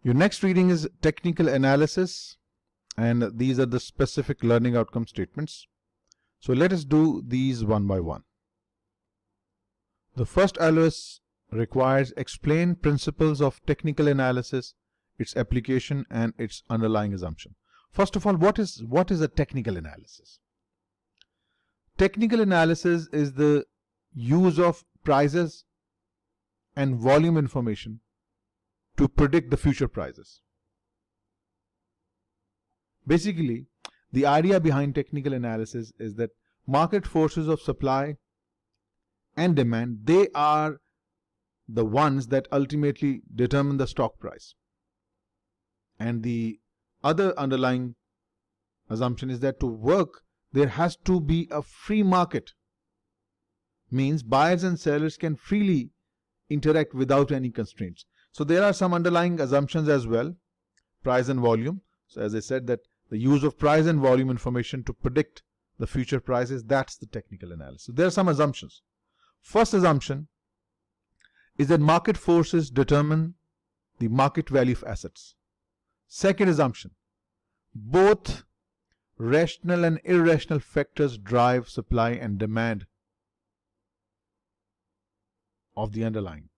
Your next reading is technical analysis, and these are the specific learning outcome statements. So let us do these one by one. The first LOS requires explain principles of technical analysis, its application and its underlying assumption. First of all, what is a technical analysis? Technical analysis is the use of prices and volume information to predict the future prices. Basically, the idea behind technical analysis is that market forces of supply and demand, they are the ones that ultimately determine the stock price. And the other underlying assumption is that to work, there has to be a free market. Means buyers and sellers can freely interact without any constraints. So there are some underlying assumptions as well, price and volume. So as I said, that the use of price and volume information to predict the future prices, that's the technical analysis. There are some assumptions. First assumption is that market forces determine the market value of assets. Second assumption, both rational and irrational factors drive supply and demand of the underlying.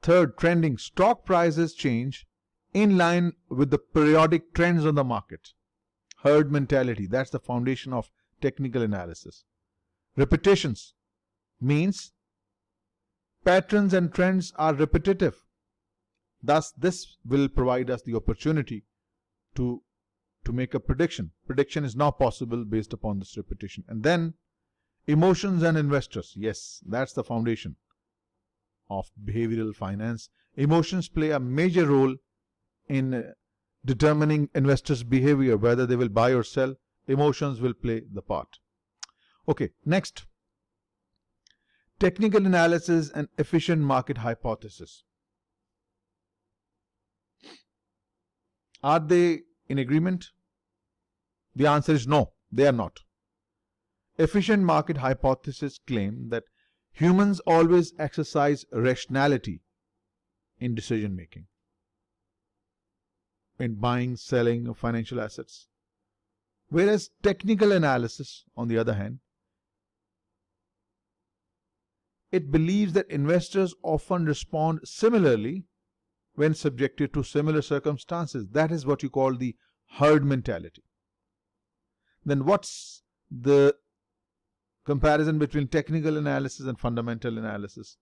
Third, trending, stock prices change in line with the periodic trends on the market. Herd mentality, that's the foundation of technical analysis. Repetitions means patterns and trends are repetitive. Thus, this will provide us the opportunity to make a prediction. Prediction is now possible based upon this repetition. And then emotions and investors. Yes, that's the foundation of behavioral finance. Emotions play a major role in determining investors' behavior, whether they will buy or sell. Emotions will play the part. Okay, next. Technical analysis and efficient market hypothesis. Are they in agreement? The answer is no, they are not. Efficient market hypothesis claim that humans always exercise rationality in decision making, in buying, selling of financial assets. Whereas technical analysis, on the other hand, it believes that investors often respond similarly when subjected to similar circumstances. That is what you call the herd mentality. Then what's the comparison between technical analysis and fundamental analysis?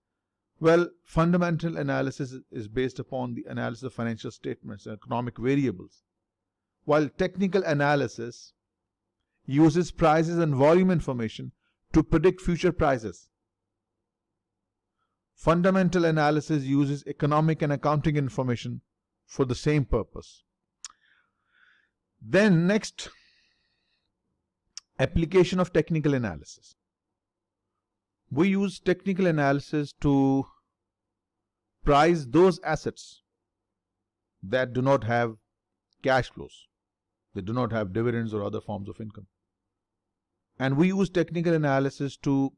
Well, fundamental analysis is based upon the analysis of financial statements and economic variables, while technical analysis uses prices and volume information to predict future prices. Fundamental analysis uses economic and accounting information for the same purpose. Then next, application of technical analysis. We use technical analysis to price those assets that do not have cash flows. They do not have dividends or other forms of income. And we use technical analysis to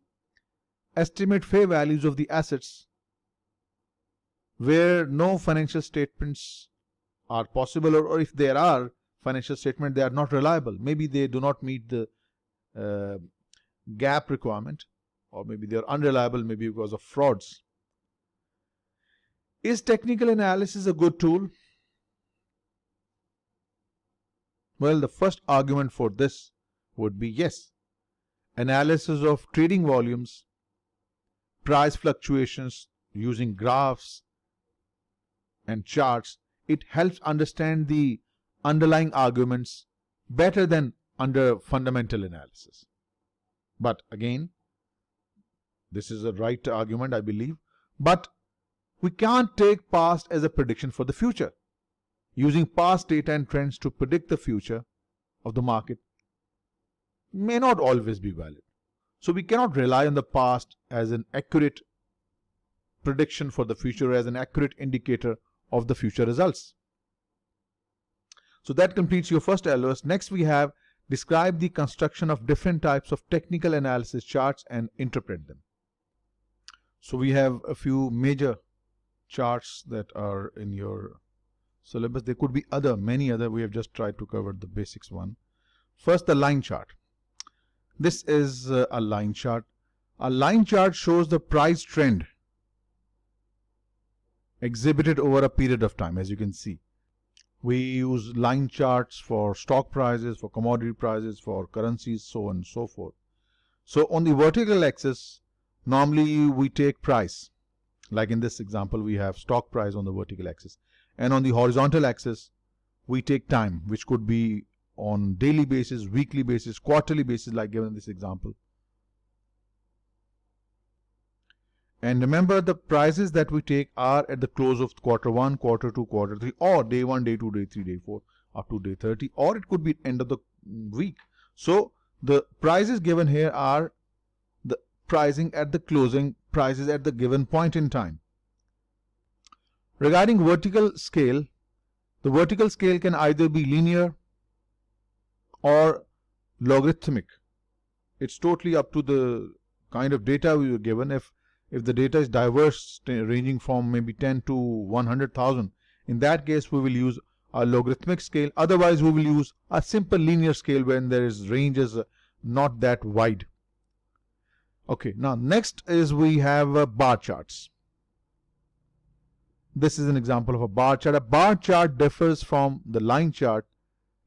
estimate fair values of the assets where no financial statements are possible, or if there are financial statements, they are not reliable. Maybe they do not meet the gap requirement, or maybe they are unreliable, maybe because of frauds. Is technical analysis a good tool? Well, the first argument for this would be yes. Analysis of trading volumes, price fluctuations using graphs and charts, it helps understand the underlying arguments better than under fundamental analysis. But again, this is a right argument, I believe. But we can't take past as a prediction for the future. Using past data and trends to predict the future of the market may not always be valid. So we cannot rely on the past as an accurate prediction for the future, as an accurate indicator of the future results. So that completes your first LOS. Next we have describe the construction of different types of technical analysis charts and interpret them. So we have a few major charts that are in your syllabus. There could be many other. We have just tried to cover the basics one. First, the line chart. This is a line chart. A line chart shows the price trend exhibited over a period of time. As you can see, we use line charts for stock prices, for commodity prices, for currencies, so on and so forth. So on the vertical axis, normally we take price. Like in this example, we have stock price on the vertical axis. And on the horizontal axis, we take time, which could be on daily basis, weekly basis, quarterly basis, like given in this example. And remember, the prices that we take are at the close of quarter 1, quarter 2, quarter 3, or day 1, day 2, day 3, day 4, up to day 30, or it could be end of the week. So the prices given here are the pricing at the closing prices at the given point in time. Regarding vertical scale, the vertical scale can either be linear or logarithmic. It's totally up to the kind of data we were given. If the data is diverse, ranging from maybe 10 to 100,000, in that case we will use a logarithmic scale. Otherwise we will use a simple linear scale when there is ranges not that wide. Okay, now next is we have bar charts. This is an example of a bar chart. A bar chart differs from the line chart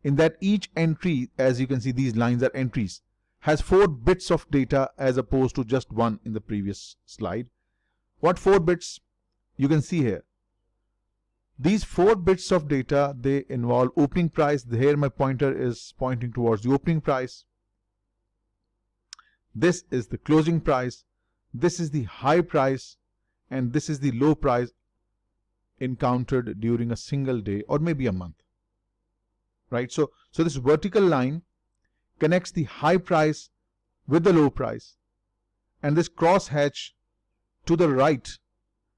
in that each entry, as you can see, these lines are entries, has 4 bits of data as opposed to just 1 in the previous slide. What 4 bits? You can see here. These 4 bits of data, they involve opening price. Here my pointer is pointing towards the opening price. This is the closing price. This is the high price. And this is the low price encountered during a single day or maybe a month. Right? So this vertical line connects the high price with the low price, and this crosshatch to the right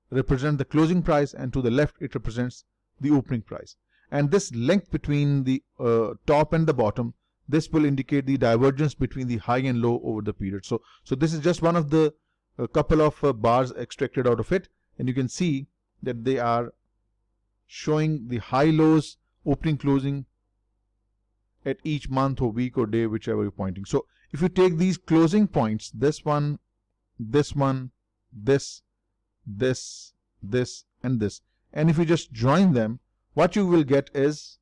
represents the closing price, and to the left it represents the opening price. And this length between the top and the bottom, this will indicate the divergence between the high and low over the period. So this is just one of the couple of bars extracted out of it, and you can see that they are showing the high lows, opening, closing at each month or week or day, whichever you're pointing. So if you take these closing points, this one, this one, this, and this, and if you just join them, what you will get is,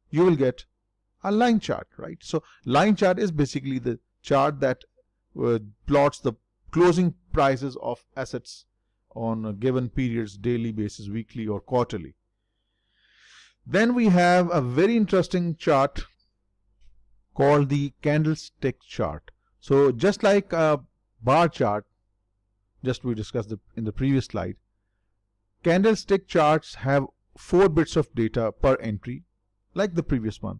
you will get a line chart, right? So line chart is basically the chart that plots the closing prices of assets on a given periods, daily basis, weekly or quarterly. Then we have a very interesting chart called the candlestick chart. So just like a bar chart, just we discussed in the previous slide, candlestick charts have 4 bits of data per entry, like the previous one.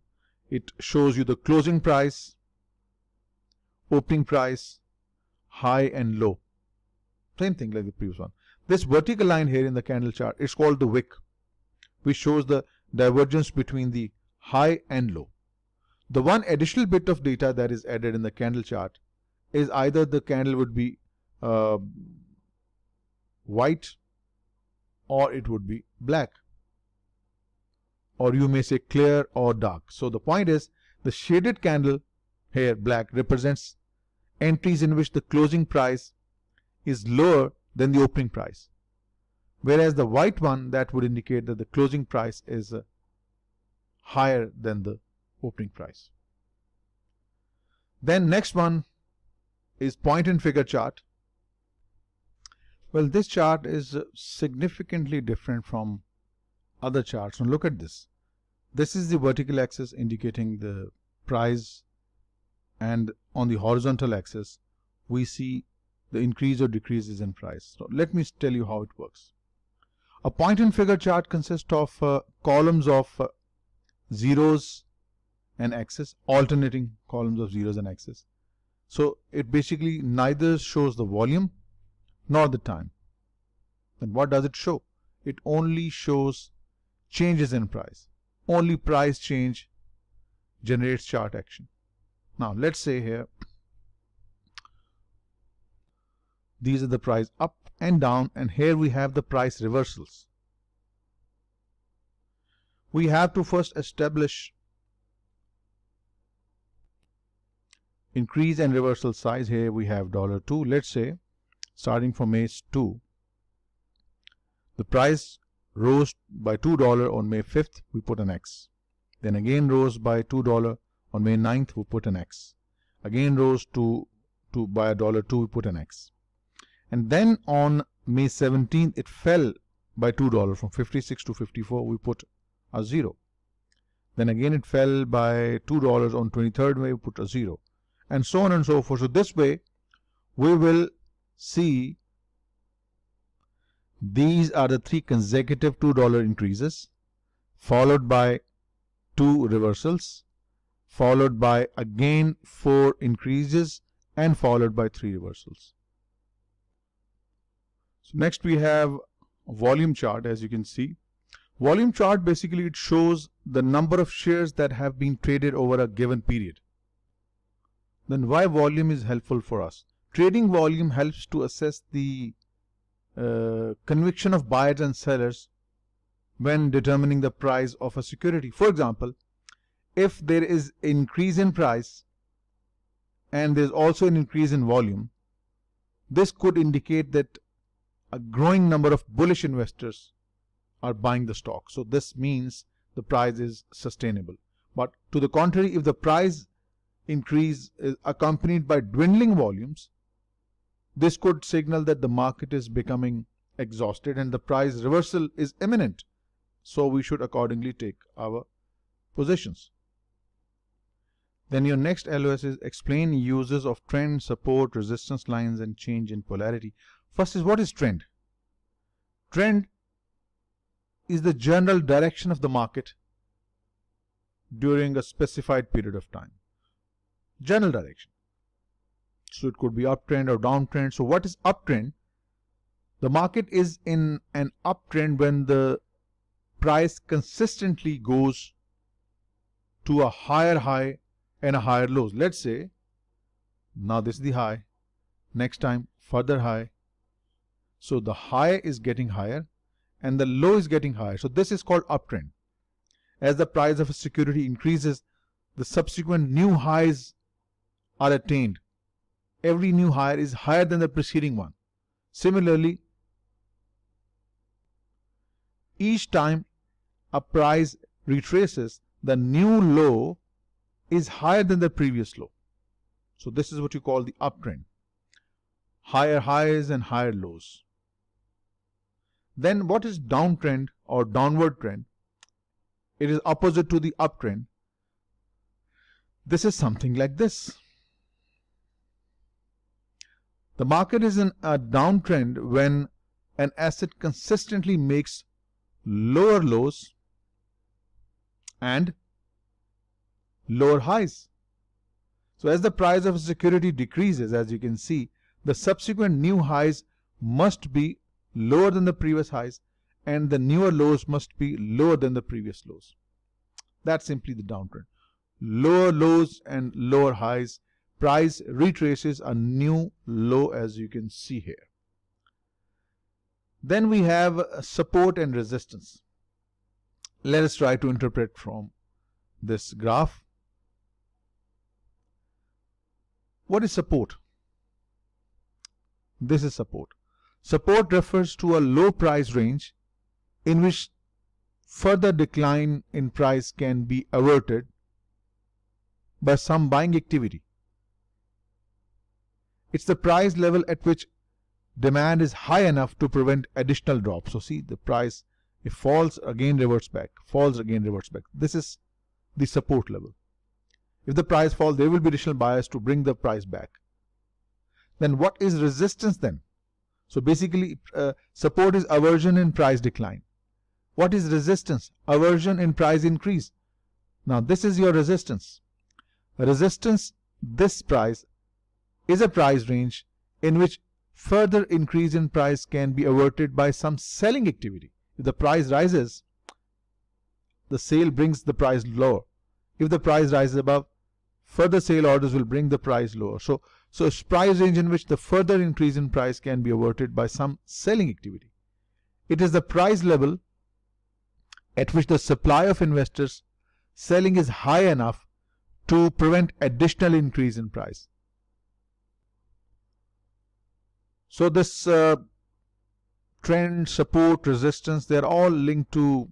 It shows you the closing price, opening price, high and low. Same thing like the previous one. This vertical line here in the candle chart is called the wick, which shows the divergence between the high and low. The one additional bit of data that is added in the candle chart is either the candle would be white or it would be black, or you may say clear or dark. So the point is, the shaded candle here, black, represents entries in which the closing price is lower than the opening price, whereas the white one, that would indicate that the closing price is higher than the opening price. Then next one is point and figure chart. Well, this chart is significantly different from other charts. Now look at this. This is the vertical axis indicating the price, and on the horizontal axis we see the increase or decreases in price. So let me tell you how it works. A point and figure chart consists of columns of zeros and x's, alternating columns of zeros and x's. So it basically neither shows the volume nor the time. Then what does it show? It only shows changes in price. Only price change generates chart action. Now let's say here, these are the price up and down, and here we have the price reversals. We have to first establish increase and reversal size. Here we have $2. Let's say starting from May 2, the price rose by $2 on May 5th, we put an X. Then again rose by $2 on May 9th, we put an X. Again rose by $2, we put an X. And then on May 17th, it fell by $2 from 56 to 54, we put a 0. Then again it fell by $2 on 23rd May, we put a 0. And so on and so forth. So this way, we will see these are the 3 consecutive $2 increases, followed by 2 reversals, followed by again 4 increases, and followed by 3 reversals. So next we have a volume chart. As you can see, volume chart basically it shows the number of shares that have been traded over a given period. Then why volume is helpful for us? Trading volume helps to assess the conviction of buyers and sellers when determining the price of a security. For example, if there is an increase in price and there's also an increase in volume, this could indicate that a growing number of bullish investors are buying the stock. So this means the price is sustainable. But to the contrary, if the price increase is accompanied by dwindling volumes, this could signal that the market is becoming exhausted and the price reversal is imminent. So we should accordingly take our positions. Then your next LOS is explain uses of trend, support, resistance lines, and change in polarity. First is, what is trend? Trend is the general direction of the market during a specified period of time. General direction. So it could be uptrend or downtrend. So what is uptrend? The market is in an uptrend when the price consistently goes to a higher high and a higher lows. Let's say now this is the high, next time further high. So the high is getting higher and the low is getting higher. So this is called uptrend. As the price of a security increases, the subsequent new highs are attained. Every new high is higher than the preceding one. Similarly, each time a price retraces, the new low is higher than the previous low. So this is what you call the uptrend. Higher highs and higher lows. Then what is downtrend or downward trend? It is opposite to the uptrend. This is something like this. The market is in a downtrend when an asset consistently makes lower lows and lower highs. So as the price of a security decreases, as you can see, the subsequent new highs must be lower than the previous highs and the newer lows must be lower than the previous lows. That's simply the downtrend. Lower lows and lower highs. Price retraces a new low, as you can see here. Then we have support and resistance. Let us try to interpret from this graph. What is support? This is support. Support refers to a low price range in which further decline in price can be averted by some buying activity. It's the price level at which demand is high enough to prevent additional drops. So see, the price, if falls, again reverts back, falls, again reverts back. This is the support level. If the price falls, there will be additional buyers to bring the price back. Then what is resistance then? So basically, support is aversion in price decline. What is resistance? Aversion in price increase. Now this is your resistance. Resistance, this price, is a price range in which further increase in price can be averted by some selling activity. If the price rises, the sale brings the price lower. If the price rises above, further sale orders will bring the price lower. So So it's price range in which the further increase in price can be averted by some selling activity. It is the price level at which the supply of investors selling is high enough to prevent additional increase in price. So this trend, support, resistance, they are all linked to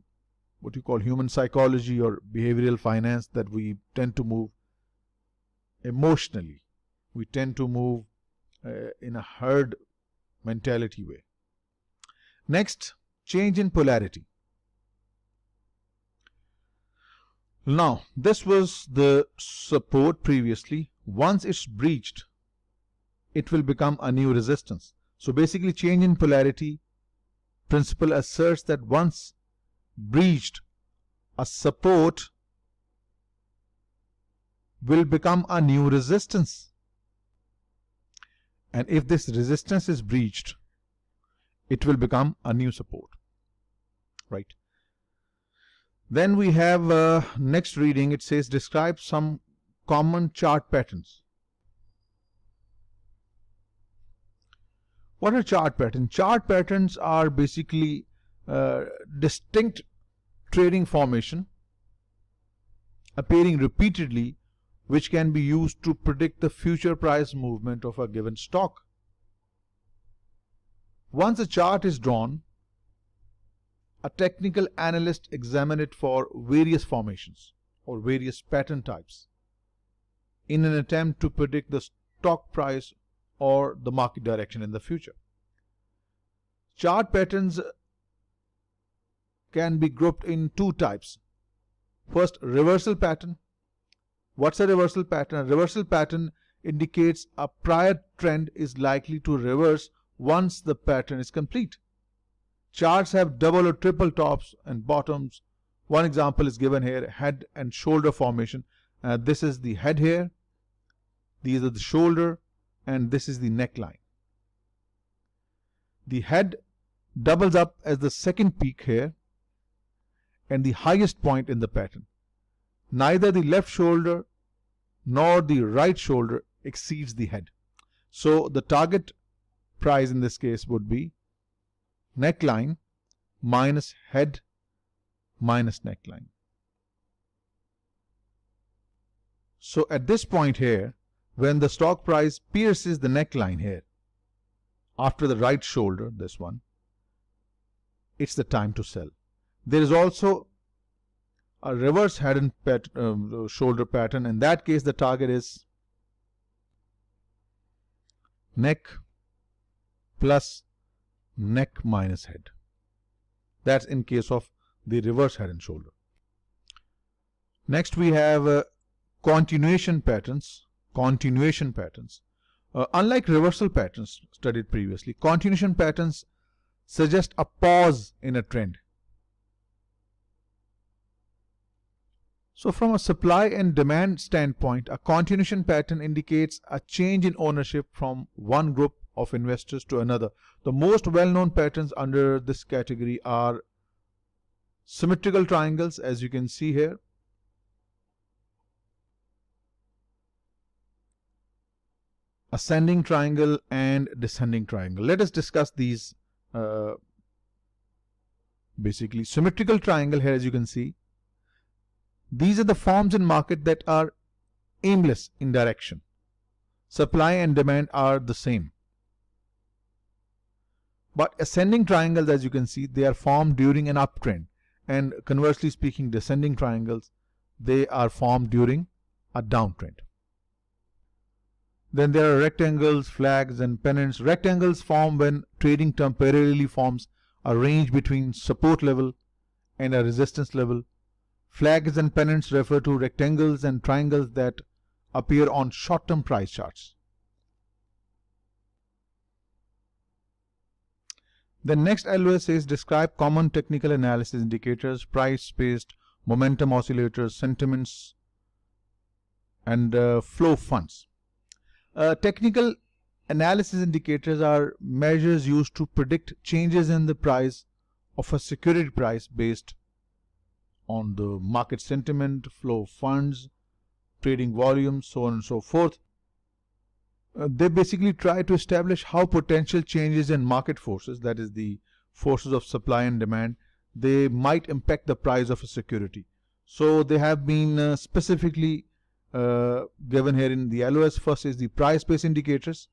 what you call human psychology or behavioral finance, that we tend to move emotionally. We tend to move in a herd mentality way. Next, change in polarity. Now, this was the support previously. Once it's breached, it will become a new resistance. So basically, change in polarity principle asserts that once breached, a support will become a new resistance. And if this resistance is breached, it will become a new support. Right. Then we have next reading. It says describe some common chart patterns. What are chart patterns? Chart patterns are basically distinct trading formation appearing repeatedly, which can be used to predict the future price movement of a given stock. Once a chart is drawn, a technical analyst examines it for various formations or various pattern types in an attempt to predict the stock price or the market direction in the future. Chart patterns can be grouped in two types. First, reversal pattern. What's a reversal pattern? A reversal pattern indicates a prior trend is likely to reverse once the pattern is complete. Charts have double or triple tops and bottoms. One example is given here, head and shoulder formation. This is the head here, these are the shoulder, and this is the neckline. The head doubles up as the second peak here and the highest point in the pattern. Neither the left shoulder nor the right shoulder exceeds the head. So the target price in this case would be neckline minus head minus neckline. So at this point here, when the stock price pierces the neckline here, after the right shoulder, this one, it's the time to sell. There is also a reverse head and shoulder pattern. In that case, the target is neck plus neck minus head. That's in case of the reverse head and shoulder. Next we have continuation patterns. Unlike reversal patterns studied previously, continuation patterns suggest a pause in a trend. So from a supply and demand standpoint, a continuation pattern indicates a change in ownership from one group of investors to another. The most well-known patterns under this category are symmetrical triangles, as you can see here, ascending triangle and descending triangle. Let us discuss these. Basically, symmetrical triangle here, as you can see, these are the forms in market that are aimless in direction. Supply and demand are the same. But ascending triangles, as you can see, they are formed during an uptrend, and conversely speaking, descending triangles, they are formed during a downtrend. Then there are rectangles, flags, and pennants. Rectangles form when trading temporarily forms a range between support level and a resistance level. Flags and pennants refer to rectangles and triangles that appear on short-term price charts. The next LOS says describe common technical analysis indicators, price-based momentum oscillators, sentiments, and flow funds. Technical analysis indicators are measures used to predict changes in the price of a security price based on the market sentiment, flow of funds, trading volume, so on and so forth. they basically try to establish how potential changes in market forces, that is the forces of supply and demand, they might impact the price of a security. So they have been specifically given here in the LOS. First is the price-based indicators.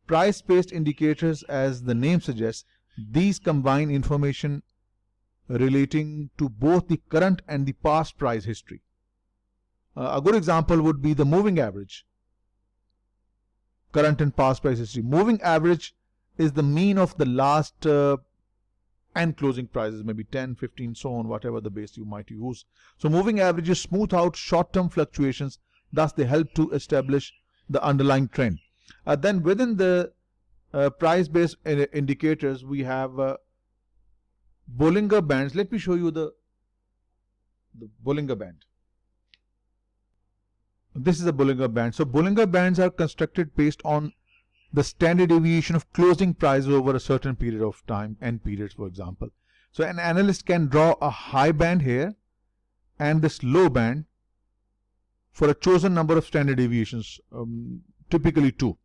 Price-based indicators, as the name suggests, these combine information relating to both the current and the past price history. A good example would be the moving average. Current and past price history. Moving average is the mean of the last and closing prices, maybe 10, 15, so on, whatever the base you might use. So moving averages smooth out short-term fluctuations, thus they help to establish the underlying trend. Then within the price-based indicators, we have Bollinger Bands. Let me show you the Bollinger Band. This is a Bollinger Band. So Bollinger Bands are constructed based on the standard deviation of closing prices over a certain period of time, n periods for example. So an analyst can draw a high band here and this low band for a chosen number of standard deviations, typically 2.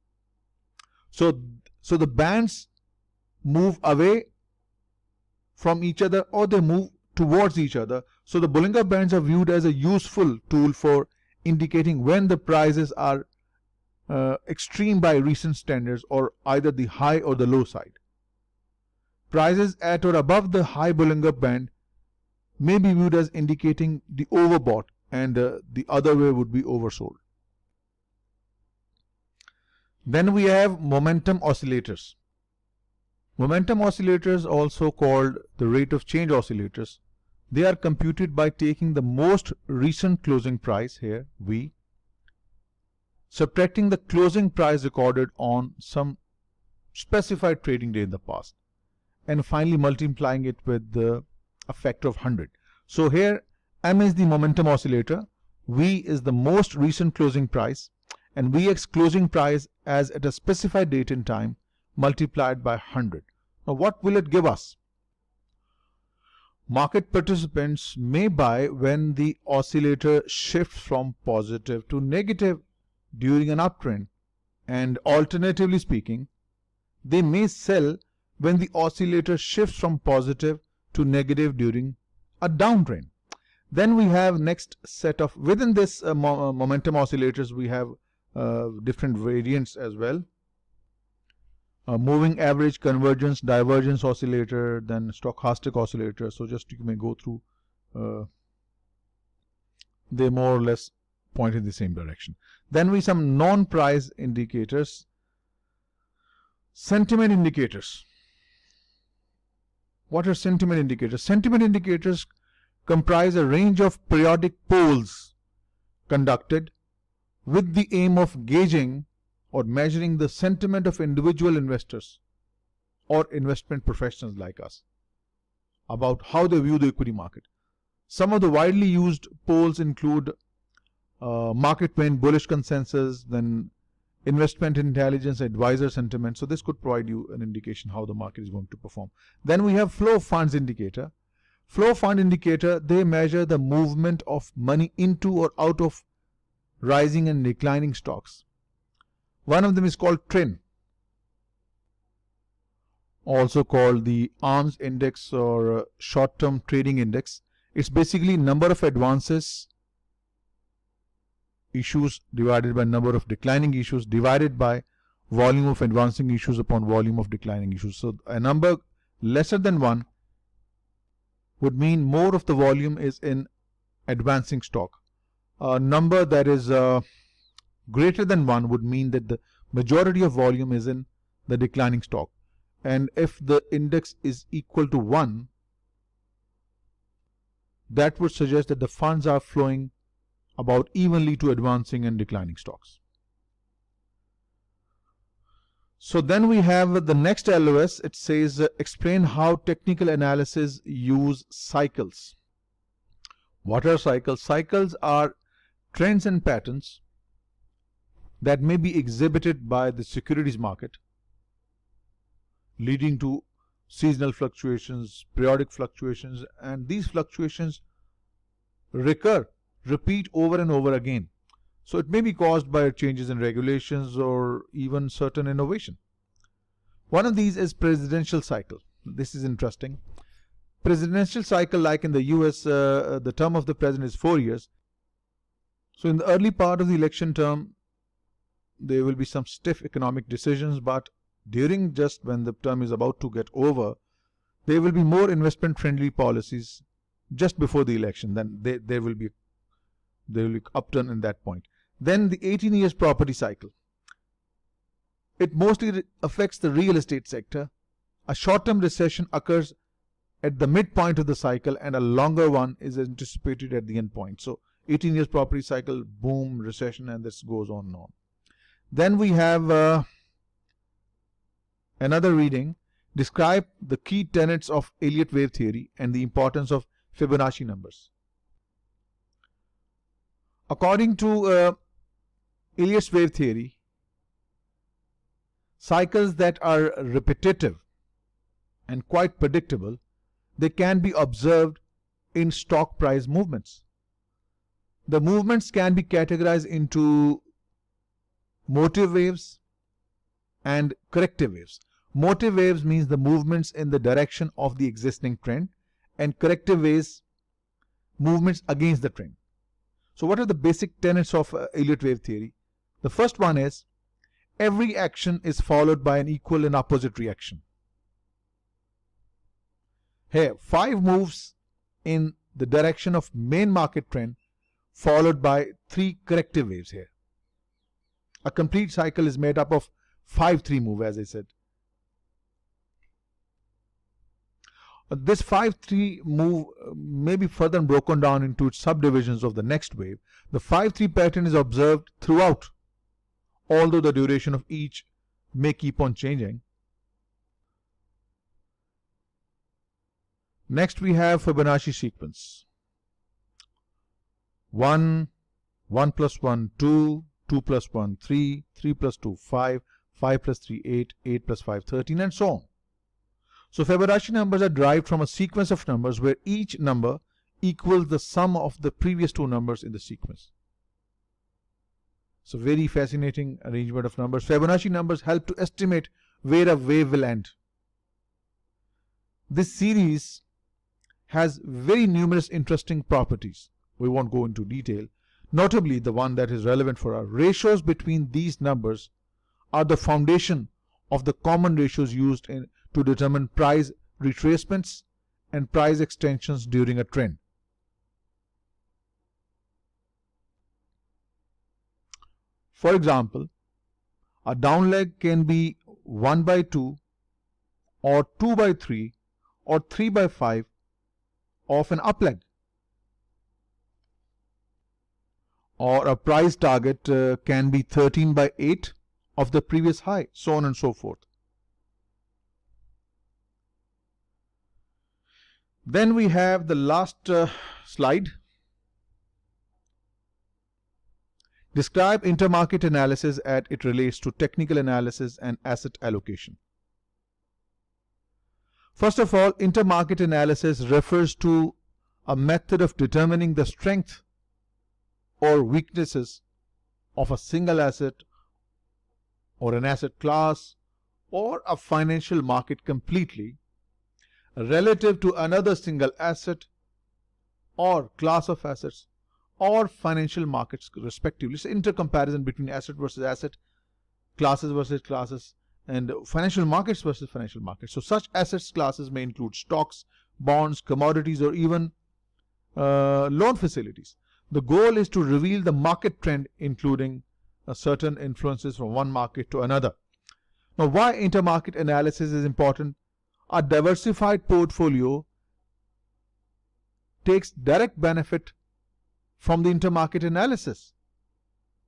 So the bands move away from each other or they move towards each other. So the Bollinger Bands are viewed as a useful tool for indicating when the prices are extreme by recent standards, or either the high or the low side. Prices at or above the high Bollinger Band may be viewed as indicating the overbought, and the other way would be oversold. Then we have momentum oscillators. Momentum oscillators, also called the rate of change oscillators, they are computed by taking the most recent closing price, here V, subtracting the closing price recorded on some specified trading day in the past, and finally multiplying it with a factor of 100. So here M is the momentum oscillator, V is the most recent closing price, and Vx closing price as at a specified date in time multiplied by 100. Now what will it give us? Market participants may buy when the oscillator shifts from positive to negative during an uptrend, and alternatively speaking, they may sell when the oscillator shifts from positive to negative during a downtrend. Then we have next set of, within this momentum oscillators, we have different variants as well. Moving average, convergence, divergence oscillator, then stochastic oscillator. So just you may go through, they more or less point in the same direction. Then we some non-price indicators. Sentiment indicators. What are sentiment indicators? Sentiment indicators comprise a range of periodic polls conducted with the aim of gauging or measuring the sentiment of individual investors or investment professionals like us about how they view the equity market. Some of the widely used polls include Market Wind, Bullish Consensus, then Investment Intelligence, Advisor Sentiment. So this could provide you an indication how the market is going to perform. Then we have Flow Funds Indicator. Flow Fund Indicator, they measure the movement of money into or out of rising and declining stocks. One of them is called TRIN, also called the ARMS Index or Short-Term Trading Index. It's basically number of advances issues divided by number of declining issues divided by volume of advancing issues upon volume of declining issues. So a number lesser than 1 would mean more of the volume is in advancing stock. A number that is greater than 1 would mean that the majority of volume is in the declining stock. And if the index is equal to 1, that would suggest that the funds are flowing about evenly to advancing and declining stocks. So then we have the next LOS. It says explain how technical analysis use cycles. What are cycles? Cycles are trends and patterns that may be exhibited by the securities market, leading to seasonal fluctuations, periodic fluctuations, and these fluctuations repeat over and over again. So it may be caused by changes in regulations or even certain innovation. One of these is presidential cycle. This is interesting. Presidential cycle, like in the US, the term of the president is 4 years. So in the early part of the election term, there will be some stiff economic decisions, but during just when the term is about to get over, there will be more investment friendly policies just before the election. Then there will be upturn in that point. Then the 18 years property cycle. It mostly affects the real estate sector. A short-term recession occurs at the midpoint of the cycle and a longer one is anticipated at the end point. So 18 years property cycle, boom, recession, and this goes on and on. Then we have another reading. Describe the key tenets of Elliott wave theory and the importance of Fibonacci numbers. According to Elliott's wave theory, cycles that are repetitive and quite predictable, they can be observed in stock price movements. The movements can be categorized into motive waves and corrective waves. Motive waves means the movements in the direction of the existing trend, and corrective waves, movements against the trend. So what are the basic tenets of Elliott wave theory? The first one is every action is followed by an equal and opposite reaction. Here, 5 moves in the direction of main market trend followed by 3 corrective waves here. A complete cycle is made up of 5-3 move, as I said. This 5-3 move may be further broken down into subdivisions of the next wave. The 5-3 pattern is observed throughout, although the duration of each may keep on changing. Next we have Fibonacci sequence. 1, 1 plus 1, 2, 2 plus 1, 3, 3 plus 2, 5, 5 plus 3, 8, 8 plus 5, 13, and so on. So Fibonacci numbers are derived from a sequence of numbers where each number equals the sum of the previous 2 numbers in the sequence. So very fascinating arrangement of numbers. Fibonacci numbers help to estimate where a wave will end. This series has very numerous interesting properties. We won't go into detail. Notably, the one that is relevant for our ratios between these numbers are the foundation of the common ratios used to determine price retracements and price extensions during a trend. For example, a down leg can be 1/2 or 2/3 or 3/5 of an up leg, or a price target can be 13/8 of the previous high, so on and so forth. Then we have the last slide. Describe intermarket analysis as it relates to technical analysis and asset allocation. First of all, intermarket analysis refers to a method of determining the strength or weaknesses of a single asset or an asset class or a financial market completely relative to another single asset or class of assets or financial markets respectively. So intercomparison between asset versus asset, classes versus classes, and financial markets versus financial markets. So such assets classes may include stocks, bonds, commodities, or even loan facilities. The goal is to reveal the market trend, including certain influences from one market to another. Now, why intermarket analysis is important? A diversified portfolio takes direct benefit from the intermarket analysis.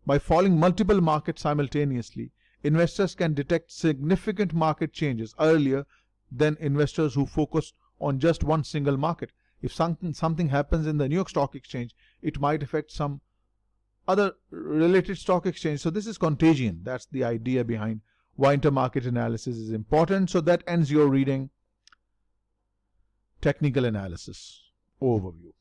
By following multiple markets simultaneously, investors can detect significant market changes earlier than investors who focus on just one single market. If something happens in the New York Stock Exchange, it might affect some other related stock exchange. So this is contagion. That's the idea behind why intermarket analysis is important. So that ends your reading technical analysis overview.